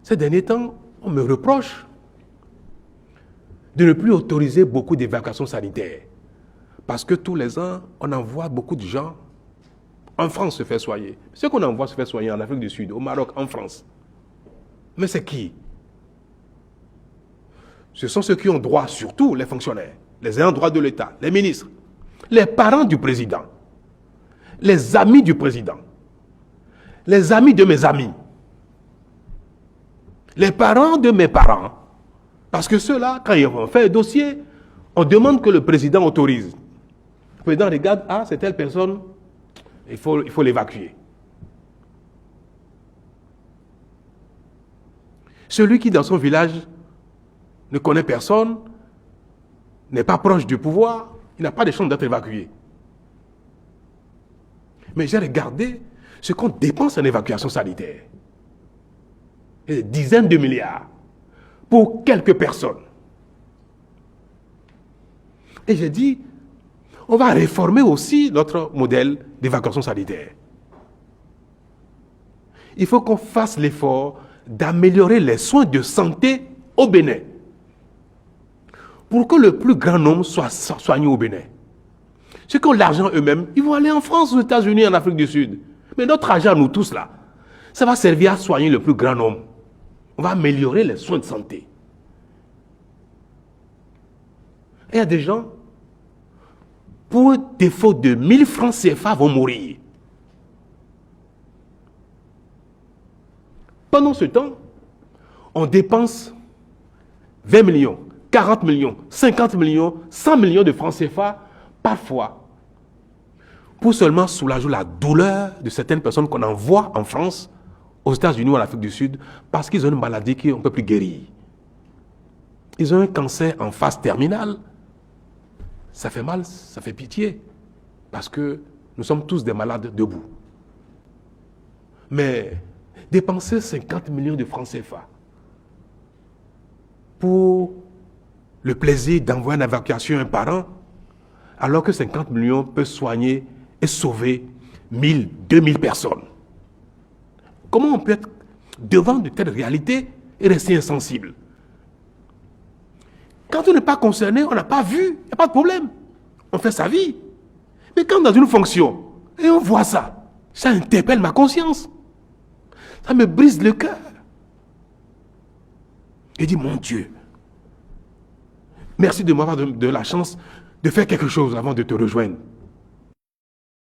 Ces derniers temps, on me reproche de ne plus autoriser beaucoup d'évacuations sanitaires. Parce que tous les ans, on envoie beaucoup de gens en France se faire soigner. Ceux qu'on envoie se faire soigner en Afrique du Sud, au Maroc, en France. Mais c'est qui? Ce sont ceux qui ont droit, surtout les fonctionnaires, les ayants droit de l'État, les ministres, les parents du président, les amis du président, les amis de mes amis, les parents de mes parents. Parce que ceux-là, quand ils vont faire un dossier, on demande que le président autorise. Le président regarde, ah, c'est telle personne, il faut l'évacuer. Celui qui, dans son village, ne connaît personne, n'est pas proche du pouvoir, il n'a pas de chance d'être évacué. Mais j'ai regardé ce qu'on dépense en évacuation sanitaire. Des dizaines de milliards pour quelques personnes. Et j'ai dit, on va réformer aussi notre modèle d'évacuation sanitaire. Il faut qu'on fasse l'effort d'améliorer les soins de santé au Bénin. Pour que le plus grand nombre soit soigné au Bénin. Ceux qui ont l'argent eux-mêmes, ils vont aller en France, aux États-Unis, en Afrique du Sud. Mais notre argent, nous tous là, ça va servir à soigner le plus grand nombre. On va améliorer les soins de santé. Et il y a des gens, pour un défaut de 1000 francs CFA, vont mourir. Pendant ce temps, on dépense 20 millions, 40 millions, 50 millions, 100 millions de francs CFA parfois pour seulement soulager la douleur de certaines personnes qu'on envoie en France, aux États-Unis ou en Afrique du Sud parce qu'ils ont une maladie qu'on ne peut plus guérir. Ils ont un cancer en phase terminale. Ça fait mal, ça fait pitié parce que nous sommes tous des malades debout. Mais dépenser 50 millions de francs CFA pour le plaisir d'envoyer une évacuation à un parent, alors que 50 millions peuvent soigner et sauver 1000, 2000 personnes. Comment on peut être devant de telles réalités et rester insensible? Quand on n'est pas concerné, on n'a pas vu, il n'y a pas de problème. On fait sa vie. Mais quand dans une fonction, et on voit ça, ça interpelle ma conscience. Ça me brise le cœur. Je dis, mon Dieu, merci de m'avoir donné la chance de faire quelque chose avant de te rejoindre.